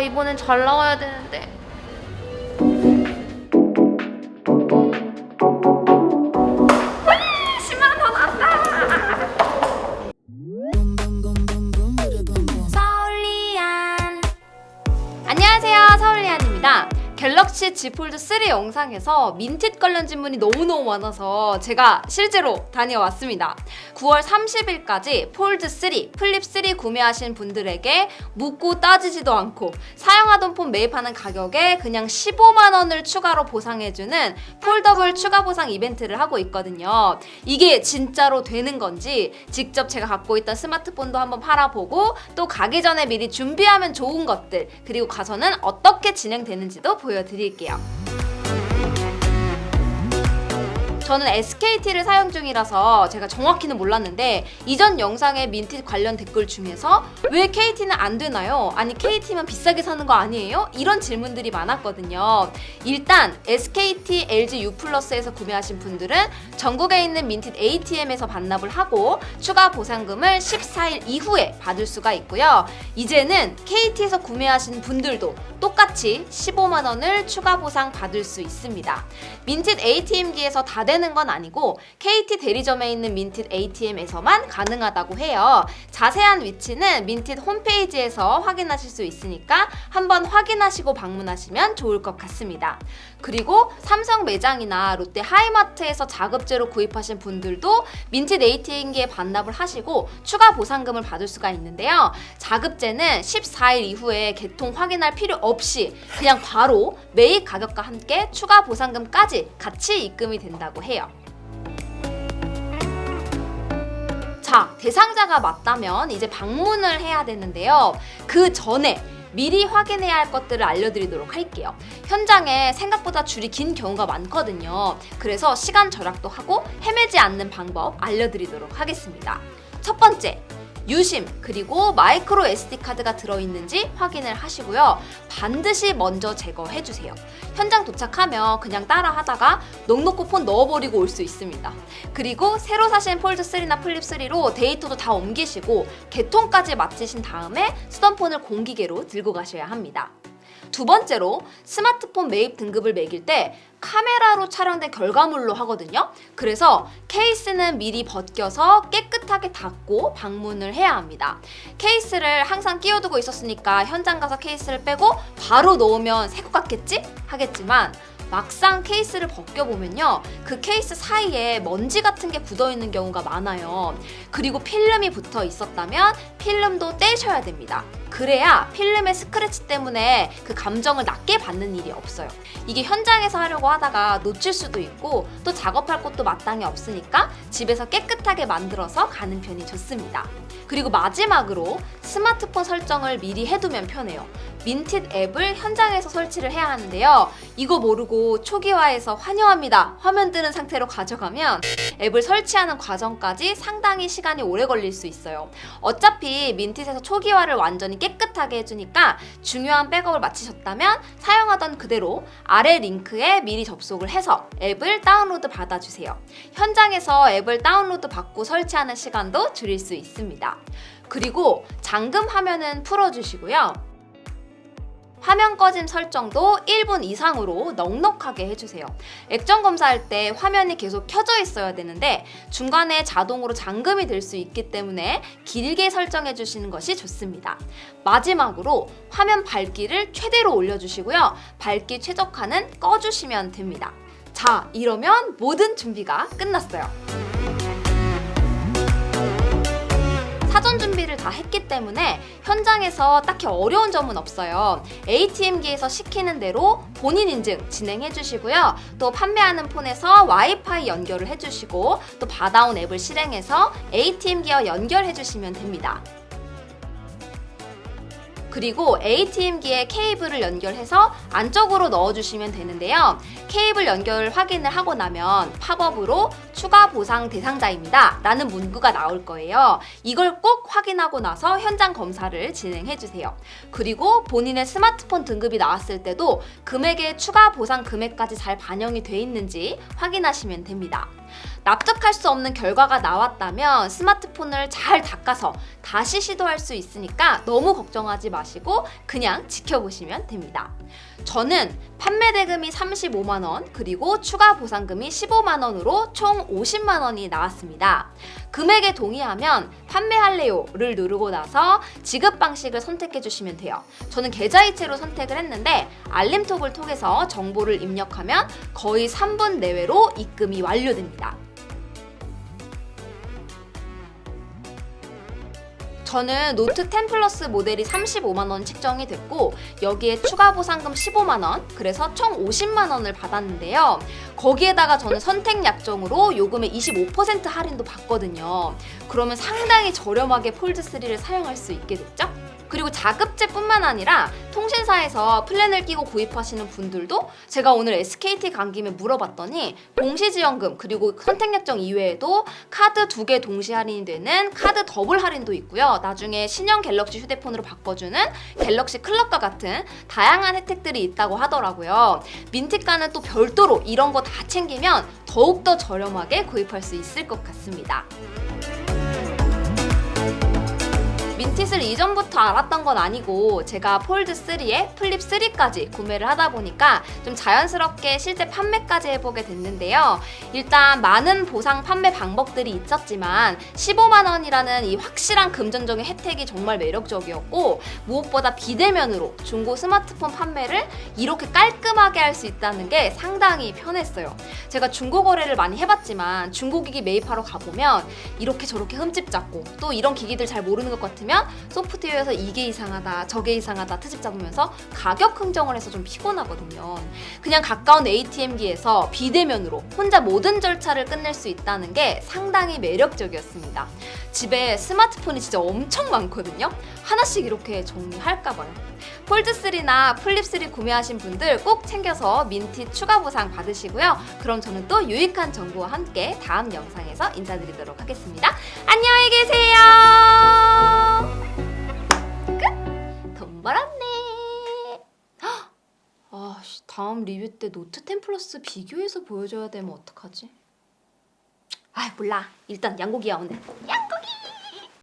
이번엔 잘 나와야 되는데. 안녕하세요, 서울리안입니다. 갤럭시 Z 폴드 3 영상에서 민텟 관련 질문이 너무너무 많아서 제가 실제로 다녀왔습니다. 9월 30일까지 폴드 3, 플립 3 구매하신 분들에게 묻고 따지지도 않고 사용하던 폰 매입하는 가격에 그냥 15만 원을 추가로 보상해주는 폴더블 추가 보상 이벤트를 하고 있거든요. 이게 진짜로 되는 건지 직접 제가 갖고 있던 스마트폰도 한번 팔아보고 또 가기 전에 미리 준비하면 좋은 것들, 그리고 가서는 어떻게 진행되는지도 보여드릴게요. 저는 SKT를 사용 중이라서 제가 정확히는 몰랐는데 이전 영상의 민텟 관련 댓글 중에서 왜 KT는 안 되나요? 아니 KT만 비싸게 사는 거 아니에요? 이런 질문들이 많았거든요. 일단 SKT LG U+에서 구매하신 분들은 전국에 있는 민텟 ATM에서 반납을 하고 추가 보상금을 14일 이후에 받을 수가 있고요. 이제는 KT에서 구매하신 분들도 똑같이 15만 원을 추가 보상 받을 수 있습니다. 민텟 ATM기에서 다 되는 건 아니고 KT 대리점에 있는 민텟 ATM에서만 가능하다고 해요. 자세한 위치는 민텟 홈페이지에서 확인하실 수 있으니까 한번 확인하시고 방문하시면 좋을 것 같습니다. 그리고 삼성 매장이나 롯데 하이마트에서 자급제로 구입하신 분들도 민텟 ATM기에 반납을 하시고 추가 보상금을 받을 수가 있는데요. 자급제는 14일 이후에 개통 확인할 필요 없이 그냥 바로 매입 가격과 함께 추가 보상금까지 같이 입금이 된다고 해요. 자, 대상자가 맞다면 이제 방문을 해야 되는데요. 그 전에 미리 확인해야 할 것들을 알려드리도록 할게요. 현장에 생각보다 줄이 긴 경우가 많거든요. 그래서 시간 절약도 하고 헤매지 않는 방법 알려드리도록 하겠습니다. 첫 번째, 유심 그리고 마이크로 SD카드가 들어있는지 확인을 하시고요. 반드시 먼저 제거해주세요. 현장 도착하면 그냥 따라 하다가 넉넉히 폰 넣어버리고 올 수 있습니다. 그리고 새로 사신 폴드3나 플립3로 데이터도 다 옮기시고 개통까지 마치신 다음에 쓰던 폰을 공기계로 들고 가셔야 합니다. 두 번째로 스마트폰 매입 등급을 매길 때 카메라로 촬영된 결과물로 하거든요. 그래서 케이스는 미리 벗겨서 깨끗하게 닫고 방문을 해야 합니다. 케이스를 항상 끼워두고 있었으니까 현장 가서 케이스를 빼고 바로 넣으면 새 것 같겠지? 하겠지만 막상 케이스를 벗겨보면요, 그 케이스 사이에 먼지 같은 게 굳어있는 경우가 많아요. 그리고 필름이 붙어 있었다면 필름도 떼셔야 됩니다. 그래야 필름의 스크래치 때문에 그 감정을 낮게 받는 일이 없어요. 이게 현장에서 하려고 하다가 놓칠 수도 있고 또 작업할 곳도 마땅히 없으니까 집에서 깨끗하게 만들어서 가는 편이 좋습니다. 그리고 마지막으로 스마트폰 설정을 미리 해두면 편해요. 민텟 앱을 현장에서 설치를 해야 하는데요. 이거 모르고 초기화해서 환영합니다 화면 뜨는 상태로 가져가면 앱을 설치하는 과정까지 상당히 시간이 오래 걸릴 수 있어요. 어차피 민텟에서 초기화를 완전히 깨끗하게 해주니까 중요한 백업을 마치셨다면 사용하던 그대로 아래 링크에 미리 접속을 해서 앱을 다운로드 받아주세요. 현장에서 앱을 다운로드 받고 설치하는 시간도 줄일 수 있습니다. 그리고 잠금 화면은 풀어주시고요. 화면 꺼짐 설정도 1분 이상으로 넉넉하게 해주세요. 액정 검사할 때 화면이 계속 켜져 있어야 되는데 중간에 자동으로 잠금이 될 수 있기 때문에 길게 설정해 주시는 것이 좋습니다. 마지막으로 화면 밝기를 최대로 올려주시고요. 밝기 최적화는 꺼주시면 됩니다. 자, 이러면 모든 준비가 끝났어요. 사전 준비를 다 했기 때문에 현장에서 딱히 어려운 점은 없어요. ATM기에서 시키는 대로 본인 인증 진행해 주시고요. 또 판매하는 폰에서 와이파이 연결을 해주시고 또 받아온 앱을 실행해서 ATM기와 연결해 주시면 됩니다. 그리고 ATM기에 케이블을 연결해서 안쪽으로 넣어주시면 되는데요. 케이블 연결 확인을 하고 나면 팝업으로 추가 보상 대상자입니다 라는 문구가 나올 거예요. 이걸 꼭 확인하고 나서 현장 검사를 진행해주세요. 그리고 본인의 스마트폰 등급이 나왔을 때도 금액의 추가 보상 금액까지 잘 반영이 돼 있는지 확인하시면 됩니다. 납득할 수 없는 결과가 나왔다면 스마트폰을 잘 닦아서 다시 시도할 수 있으니까 너무 걱정하지 마시고 마시고 그냥 지켜보시면 됩니다. 저는 판매 대금이 35만 원 그리고 추가 보상금이 15만 원으로 총 50만 원이 나왔습니다. 금액에 동의하면 판매할래요를 누르고 나서 지급 방식을 선택해 주시면 돼요. 저는 계좌이체로 선택을 했는데 알림톡을 통해서 정보를 입력하면 거의 3분 내외로 입금이 완료됩니다. 저는 노트 10 플러스 모델이 35만 원 책정이 됐고 여기에 추가 보상금 15만 원, 그래서 총 50만 원을 받았는데요. 거기에다가 저는 선택 약정으로 요금의 25% 할인도 받거든요. 그러면 상당히 저렴하게 폴드 3를 사용할 수 있게 됐죠? 그리고 자급제뿐만 아니라 통신사에서 플랜을 끼고 구입하시는 분들도 제가 오늘 SKT 간 김에 물어봤더니 공시지원금 그리고 선택약정 이외에도 카드 2개 동시 할인이 되는 카드 더블 할인도 있고요. 나중에 신형 갤럭시 휴대폰으로 바꿔주는 갤럭시 클럽과 같은 다양한 혜택들이 있다고 하더라고요. 민티가는 또 별도로 이런 거 다 챙기면 더욱더 저렴하게 구입할 수 있을 것 같습니다. 민티스를 이전부터 알았던 건 아니고 제가 폴드 3에 플립 3까지 구매를 하다 보니까 좀 자연스럽게 실제 판매까지 해보게 됐는데요. 일단 많은 보상 판매 방법들이 있었지만 15만 원이라는 이 확실한 금전적인 혜택이 정말 매력적이었고 무엇보다 비대면으로 중고 스마트폰 판매를 이렇게 깔끔하게 할 수 있다는 게 상당히 편했어요. 제가 중고 거래를 많이 해봤지만 중고기기 매입하러 가보면 이렇게 저렇게 흠집 잡고 또 이런 기기들 잘 모르는 것 같으면 소프트웨어에서 이게 이상하다 저게 이상하다 트집 잡으면서 가격 흥정을 해서 좀 피곤하거든요. 그냥 가까운 ATM기에서 비대면으로 혼자 모든 절차를 끝낼 수 있다는 게 상당히 매력적이었습니다. 집에 스마트폰이 진짜 엄청 많거든요. 하나씩 이렇게 정리할까 봐요. 폴드3나 플립3 구매하신 분들 꼭 챙겨서 민티 추가 보상 받으시고요. 그럼 저는 또 유익한 정보와 함께 다음 영상에서 인사드리도록 하겠습니다. 안녕히 계세요. 끝! 돈 벌었네. 다음 리뷰 때 노트 10 플러스 비교해서 보여줘야 되면 어떡하지? 몰라. 일단 양고기야 오늘. 양!